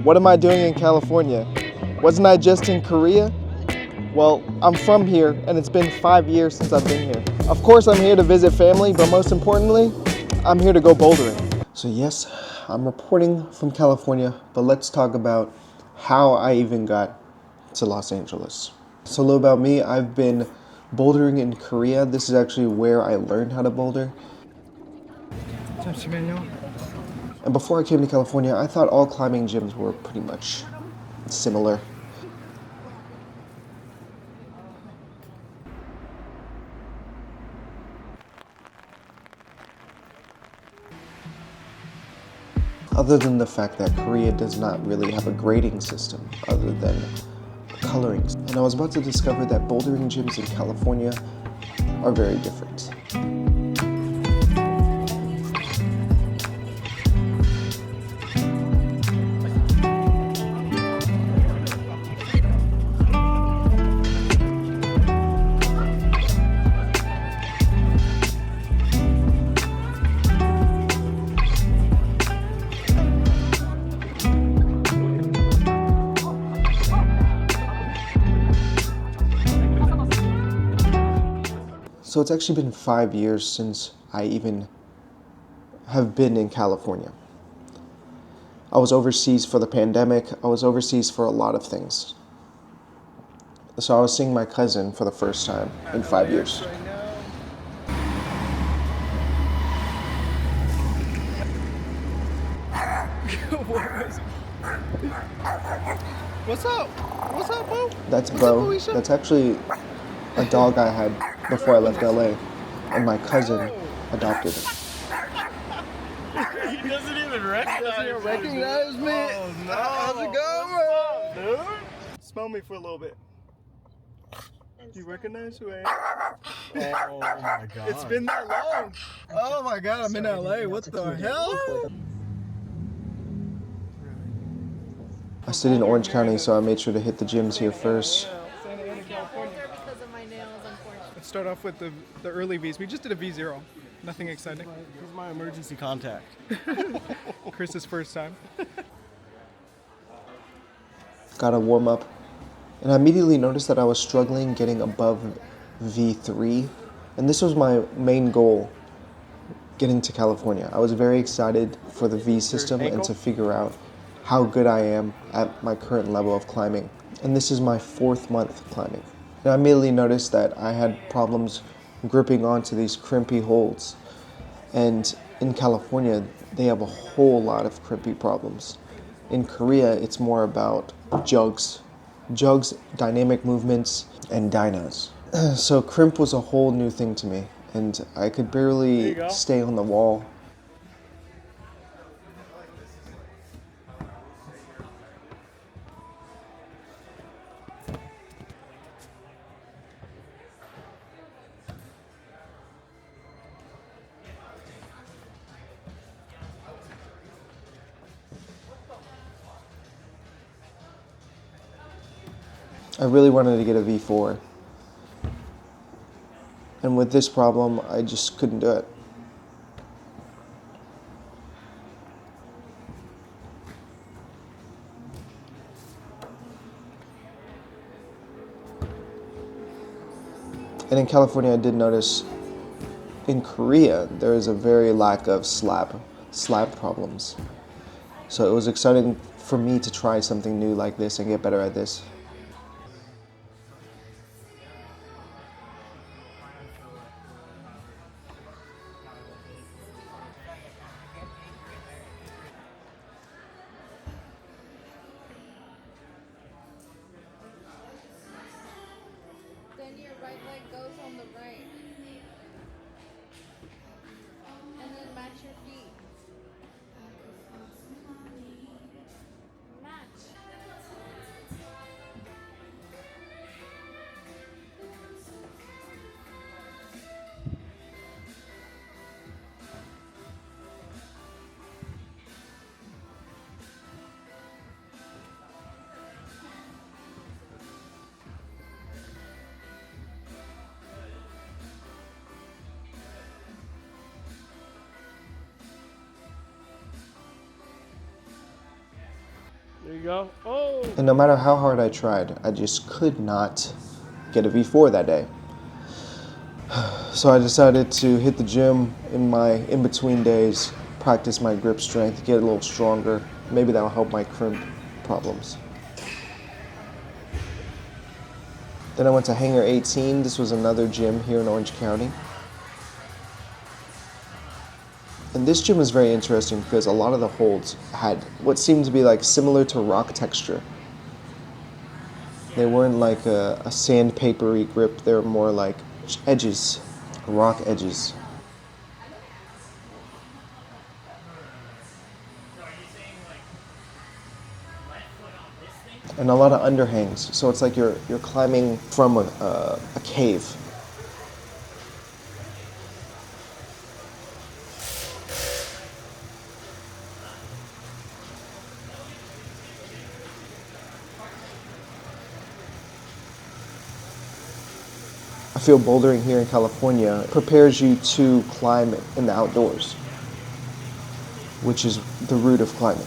What am I doing in California? Wasn't I just in Korea? Well, I'm from here, and it's been 5 years since I've been here. Of course, I'm here to visit family, but most importantly, I'm here to go bouldering. So yes, I'm reporting from California, but let's talk about how I even got to Los Angeles. So a little about me, I've been bouldering in Korea. This is actually where I learned how to boulder. And before I came to California, I thought all climbing gyms were pretty much similar. Other than the fact that Korea does not really have a grading system other than colorings. And I was about to discover that bouldering gyms in California are very different. So it's actually been 5 years since I even have been in California. I was overseas for the pandemic. I was overseas for a lot of things. So I was seeing my cousin for the first time in 5 years. What's up? What's up, Bo? That's Bo. That's actually a dog I had before I left LA, and my cousin adopted it. He doesn't even recognize me. Oh, no. How's it going, dude? Smell me for a little bit. Do you recognize who I am? Oh my god. It's been that long. Oh my god, I'm in LA. What the hell? I stayed in Orange County, so I made sure to hit the gyms here first. Let's start off with the early V's. We just did a V0. Nothing exciting. Here's my emergency contact. Chris's first time. Got a warm up, and I immediately noticed that I was struggling getting above V3, and this was my main goal, getting to California. I was very excited for the V system and to figure out how good I am at my current level of climbing. And this is my 4th month climbing. And I immediately noticed that I had problems gripping onto these crimpy holds. And in California, they have a whole lot of crimpy problems. In Korea, it's more about jugs, dynamic movements, and dynos. So crimp was a whole new thing to me, and I could barely stay on the wall. I really wanted to get a V4. And with this problem, I just couldn't do it. And in California, I did notice in Korea, there is a very lack of slab problems. So it was exciting for me to try something new like this and get better at this. Then your right leg goes on the right. And then match your feet. Match. There you go. Oh! And no matter how hard I tried, I just could not get a V4 that day. So I decided to hit the gym in my in-between days, practice my grip strength, get a little stronger. Maybe that'll help my crimp problems. Then I went to Hangar 18. This was another gym here in Orange County. And this gym was very interesting because a lot of the holds had what seemed to be like similar to rock texture. They weren't like a sandpapery grip, they were more like edges, rock edges. And a lot of underhangs, so it's like you're climbing from a cave. I feel bouldering here in California prepares you to climb in the outdoors, which is the root of climbing.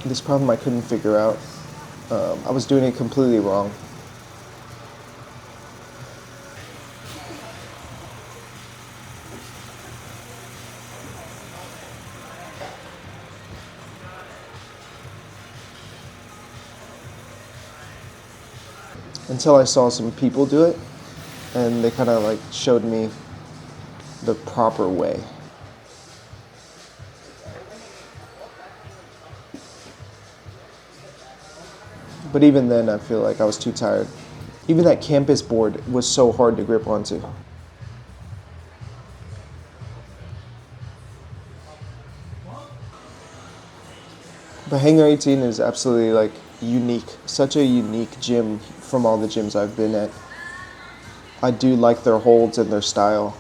This problem I couldn't figure out. I was doing it completely wrong. Until I saw some people do it, and they kind of like showed me the proper way. But even then, I feel like I was too tired. Even that campus board was so hard to grip onto. But Hangar 18 is absolutely like unique, such a unique gym from all the gyms I've been at. I do like their holds and their style.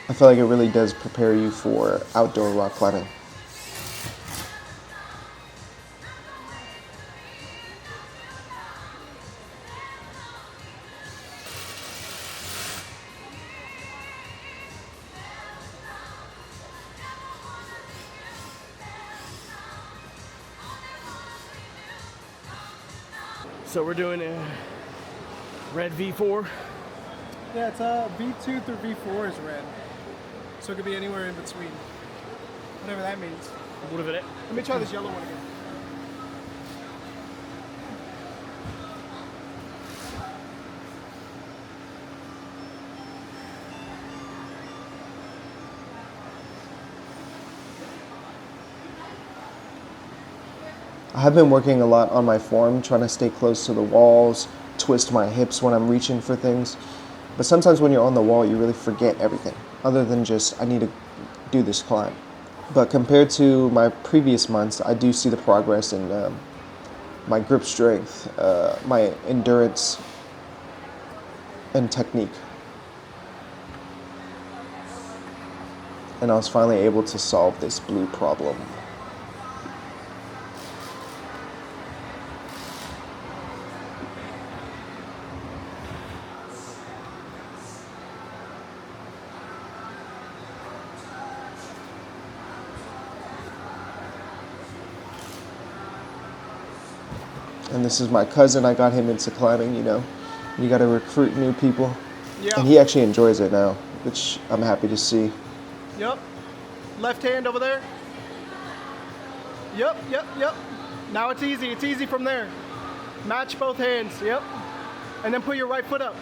I feel like it really does prepare you for outdoor rock climbing. So we're doing a red V4. Yeah, it's V2 through V4 is red. So it could be anywhere in between. Whatever that means. What it? Let me try this yellow one again. I have been working a lot on my form, trying to stay close to the walls, twist my hips when I'm reaching for things. But sometimes when you're on the wall, you really forget everything, other than just, I need to do this climb. But compared to my previous months, I do see the progress in my grip strength, my endurance, and technique. And I was finally able to solve this blue problem. And this is my cousin. I got him into climbing, you know. You got to recruit new people. Yeah. And he actually enjoys it now, which I'm happy to see. Yep. Left hand over there. Yep. Now it's easy. It's easy from there. Match both hands. Yep. And then put your right foot up.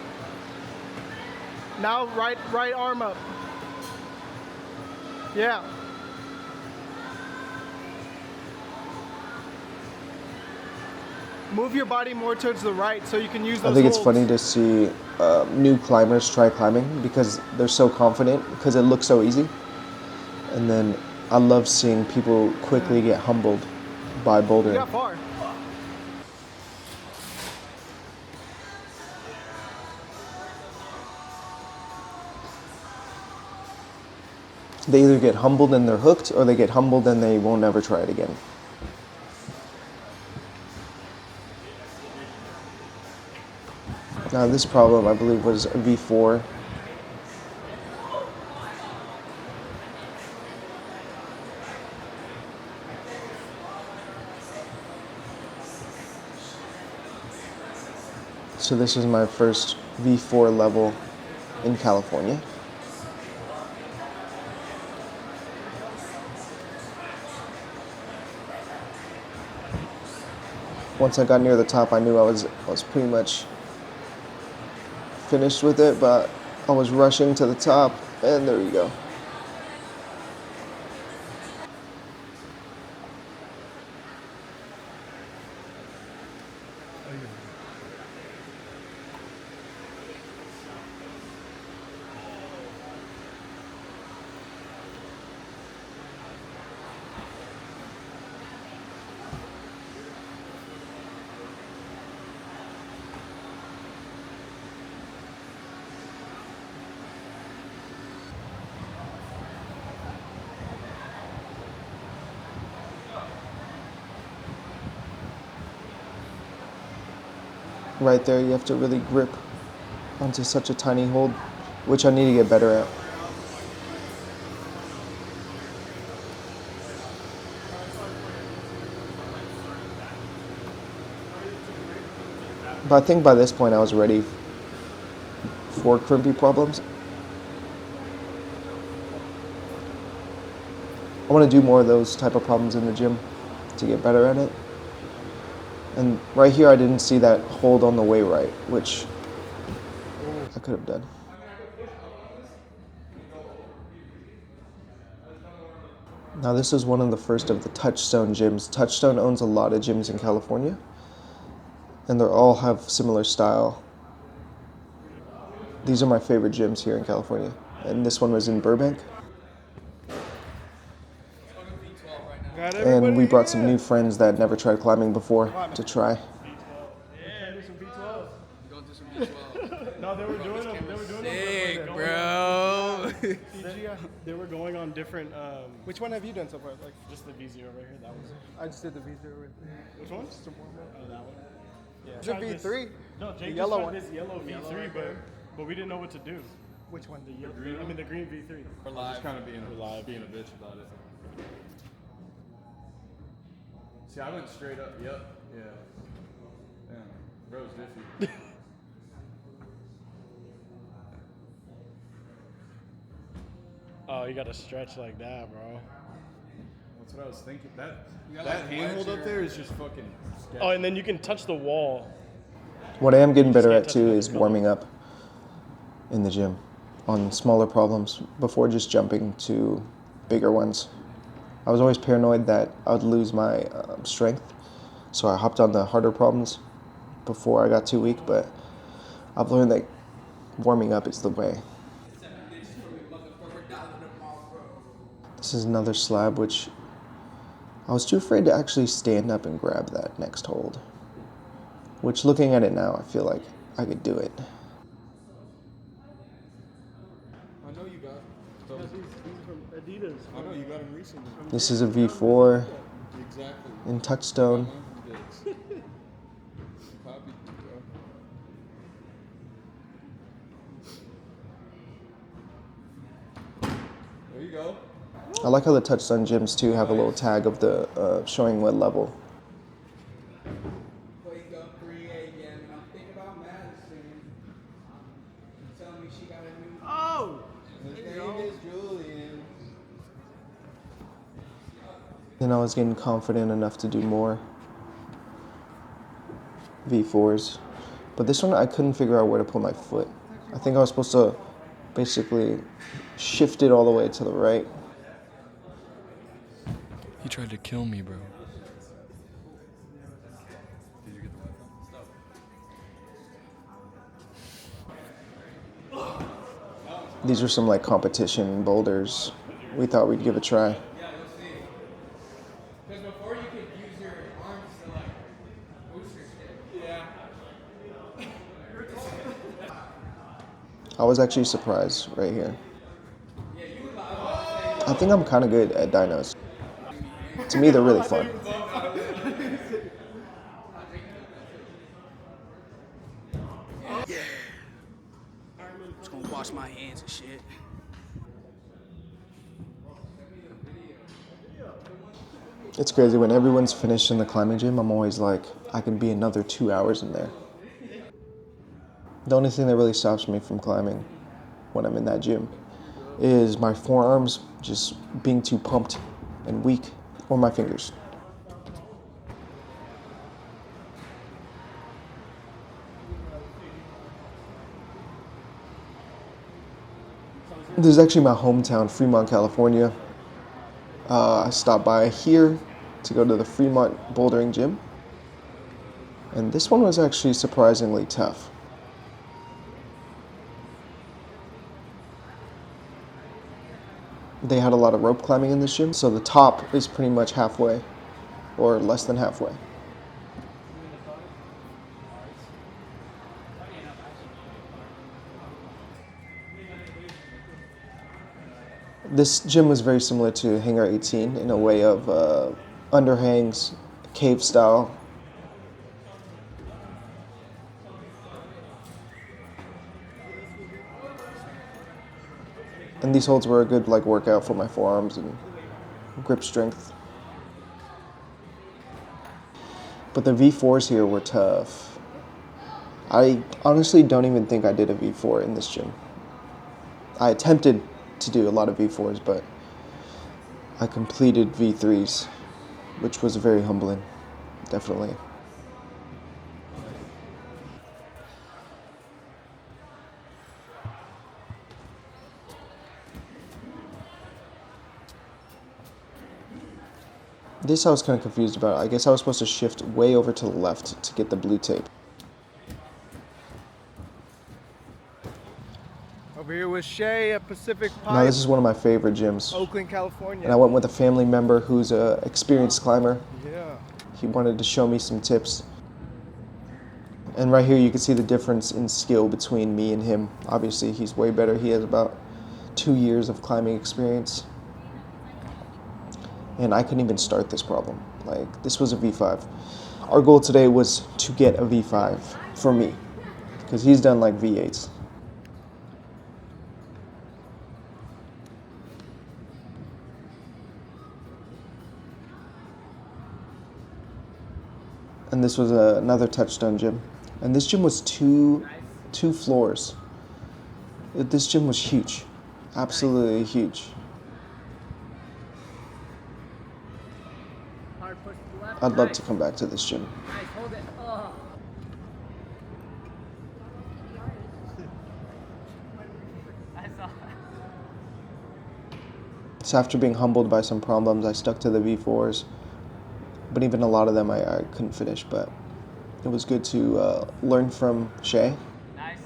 Now right arm up. Yeah. Move your body more towards the right so you can use those I think it's holds. funny to see new climbers try climbing because they're so confident, because it looks so easy. And then I love seeing people quickly get humbled by You bouldering. got far. They either get humbled and they're hooked, or they get humbled and they won't ever try it again. Now this problem, I believe, was a V4. So this is my first V4 level in California. Once I got near the top, I knew I was pretty much finished with it, but I was rushing to the top, and there you go. Right there, you have to really grip onto such a tiny hold, which I need to get better at. But I think by this point I was ready for crimpy problems. I want to do more of those type of problems in the gym to get better at it. And right here I didn't see that hold on the way right, which I could have done. Now this is one of the first of the Touchstone gyms. Touchstone owns a lot of gyms in California, and they all have similar style. These are my favorite gyms here in California, and this one was in Burbank. And we brought some new friends that had never tried climbing before to try. Yeah, do some V12. We're gonna do some V12. No, they were doing them. Sick, bro. They were going on different. Which one have you done so far? Like, Just the V0 right here. That was. I just did the V0 right there. Which one? Just a warm up. Oh, that one. Yeah. Is it V3? No, Jake The just yellow tried one. this yellow V3, but we didn't know what to do. Which one? The green. I mean the green V3. We're live. Just kind of being a bitch about it. See, I went straight up. Yep. Yeah. Damn. Bro's diffy. Oh, you gotta stretch like that, bro. That's what I was thinking. That handhold up there is just fucking sketchy. Oh, and then you can touch the wall. What I am getting better at too is warming up in the gym on smaller problems before just jumping to bigger ones. I was always paranoid that I would lose my strength, so I hopped on the harder problems before I got too weak, but I've learned that warming up is the way. This is another slab, which I was too afraid to actually stand up and grab that next hold, which looking at it now, I feel like I could do it. I know you got. These from Adidas. I know you got him recently. This is a V4 Exactly. in Touchstone. Copy, bro. There you go. I like how the Touchstone gyms too have a little tag of the showing what level. Wake up 3 a.m. and I'm thinking about Madison. Telling me she got a new. Oh! His name is Julian. Then I was getting confident enough to do more V4s. But this one I couldn't figure out where to put my foot. I think I was supposed to basically shift it all the way to the right. He tried to kill me, bro. These are some like competition boulders. We thought we'd give a try. Yeah, let's see. Because before you could use your arms to like boost your stick. Yeah. I was actually surprised right here. I think I'm kind of good at dynos. To me, they're really fun. Yeah. wash my hands and shit. It's crazy, when everyone's finished in the climbing gym, I'm always like, I can be another 2 hours in there. The only thing that really stops me from climbing when I'm in that gym is my forearms just being too pumped and weak, or my fingers. This is actually my hometown, Fremont, California. I stopped by here to go to the Fremont Bouldering gym. And this one was actually surprisingly tough. They had a lot of rope climbing in this gym, so the top is pretty much halfway, or less than halfway. This gym was very similar to Hangar 18 in a way of underhangs, cave style. And these holds were a good workout for my forearms and grip strength. But the V4s here were tough. I honestly don't even think I did a V4 in this gym. I attempted to do a lot of V4s, but I completed V3s, which was very humbling, definitely. This I was kind of confused about. I guess I was supposed to shift way over to the left to get the blue tape. Over here with Shay at Pacific Pipe, Now this is one of my favorite gyms. Oakland, California. And I went with a family member who's an experienced climber. Yeah. He wanted to show me some tips. And right here you can see the difference in skill between me and him. Obviously he's way better. He has about 2 years of climbing experience. And I couldn't even start this problem. This was a V5. Our goal today was to get a V5 for me, because he's done V8s. And this was another Touchstone gym. And this gym was two floors. This gym was huge, absolutely huge. I'd love to come back to this gym. Nice, hold it. Oh. I saw. So after being humbled by some problems, I stuck to the V4s. But even a lot of them I couldn't finish. But it was good to learn from Shay. Nice.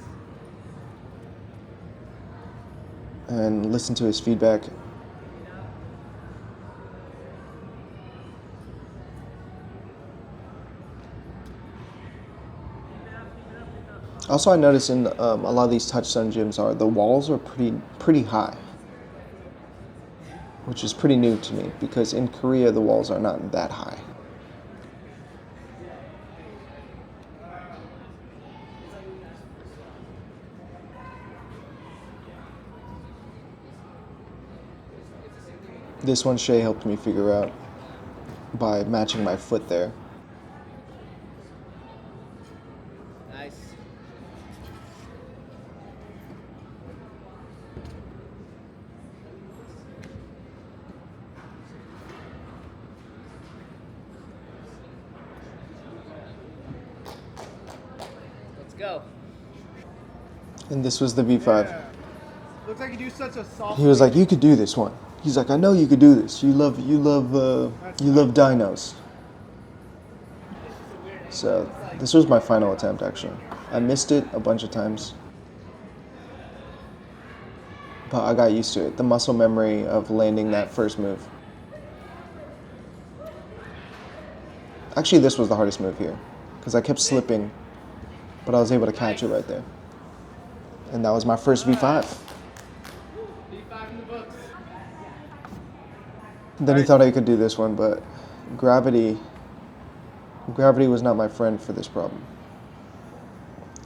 And listen to his feedback. Also, I noticed in a lot of these Touchstone gyms the walls are pretty high, which is pretty new to me because in Korea the walls are not that high. This one Shay helped me figure out by matching my foot there. Nice. Let's go. And this was the V5. Yeah. Looks like you do such a soft. He was like, "You could do this one." He's like, "I know you could do this. You love dynos." So this was my final attempt, actually. I missed it a bunch of times, but I got used to it. The muscle memory of landing that first move. Actually, this was the hardest move here because I kept slipping, but I was able to catch it right there. And that was my first V5. V5 in the books. Then he thought I could do this one, but gravity was not my friend for this problem.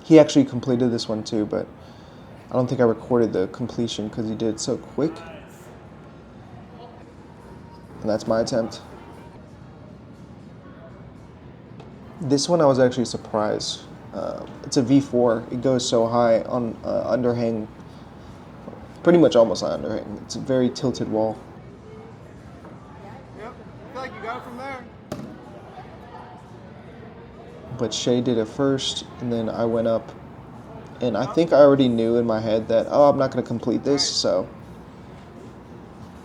He actually completed this one too, but don't think I recorded the completion because he did it so quick. And that's my attempt. This one I was actually surprised. It's a V4. It goes so high on underhang, pretty much almost on underhang. It's a very tilted wall. Yep. I feel like you got it from there. But Shay did it first, and then I went up. And I think I already knew in my head that, oh, I'm not going to complete this, so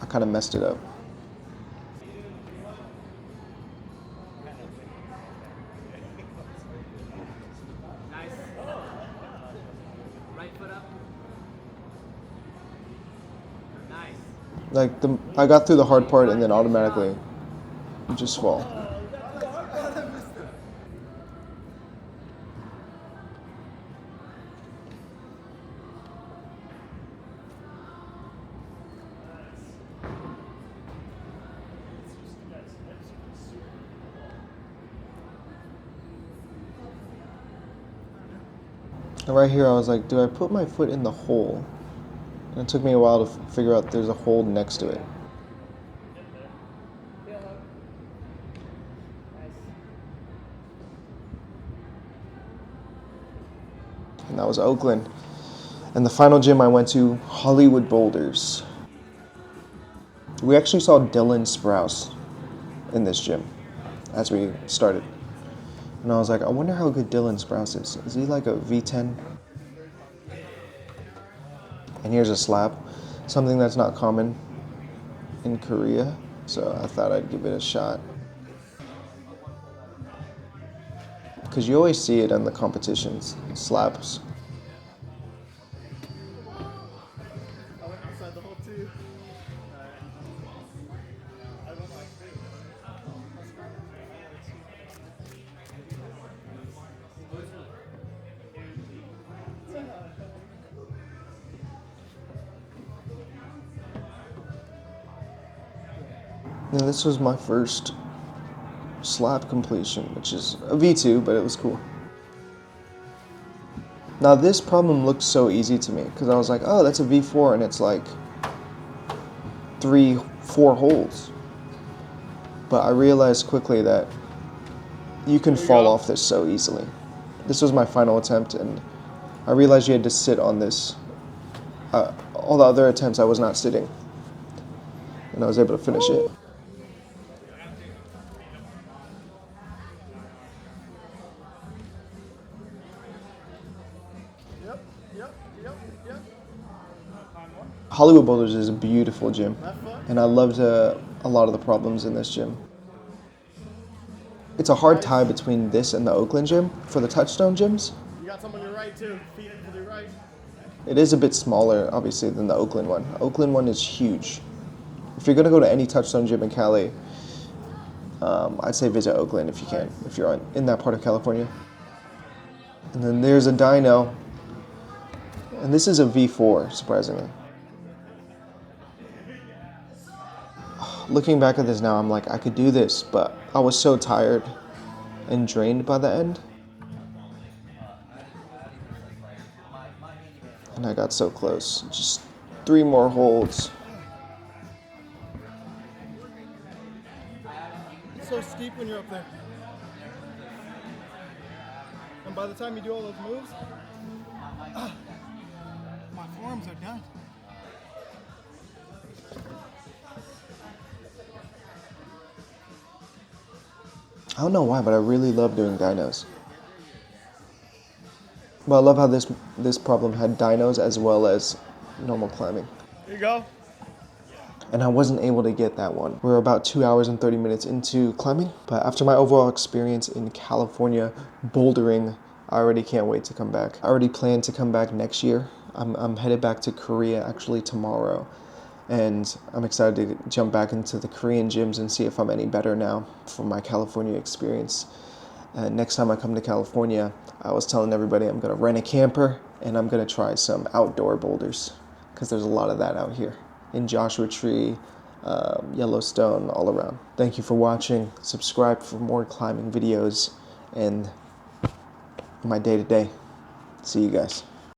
I kind of messed it up. Nice. Right foot up. Nice. Like, I got through the hard part, and then automatically you just fall. And right here, I was like, do I put my foot in the hole? And it took me a while to figure out there's a hole next to it. And that was Oakland. And the final gym I went to, Hollywood Boulders. We actually saw Dylan Sprouse in this gym as we started. And I was like, I wonder how good Dylan Sprouse is. Is he like a V10? And here's a slab, something that's not common in Korea. So I thought I'd give it a shot. Because you always see it in the competitions, slabs. I went outside the hole too. I went like And this was my first slab completion, which is a V2, but it was cool. Now this problem looked so easy to me because I was like, oh, that's a V4 and it's like 3-4 holes. But I realized quickly that you can fall off this so easily. This was my final attempt and I realized you had to sit on this. All the other attempts I was not sitting. And I was able to finish it. Yep. Hollywood Boulders is a beautiful gym, and I loved a lot of the problems in this gym. It's a hard tie between this and the Oakland gym for the Touchstone gyms. You got some on your right too. Feet to the right. It is a bit smaller, obviously, than the Oakland one. Oakland one is huge. If you're gonna go to any Touchstone gym in Cali, I'd say visit Oakland if you can, if you're in that part of California. And then there's a dyno, and this is a V4, surprisingly. Looking back at this now, I'm like, I could do this, but I was so tired and drained by the end. And I got so close. Just 3 more holds. It's so steep when you're up there. And by the time you do all those moves, my forearms are done. I don't know why, but I really love doing dynos. But I love how this problem had dynos as well as normal climbing. Here you go. And I wasn't able to get that one. We're about 2 hours and 30 minutes into climbing, but after my overall experience in California bouldering, I already can't wait to come back. I already plan to come back next year. I'm headed back to Korea actually tomorrow. And I'm excited to jump back into the Korean gyms and see if I'm any better now from my California experience. Next time I come to California, I was telling everybody I'm gonna rent a camper and I'm gonna try some outdoor boulders because there's a lot of that out here in Joshua Tree, Yellowstone, all around. Thank you for watching. Subscribe for more climbing videos and my day-to-day. See you guys.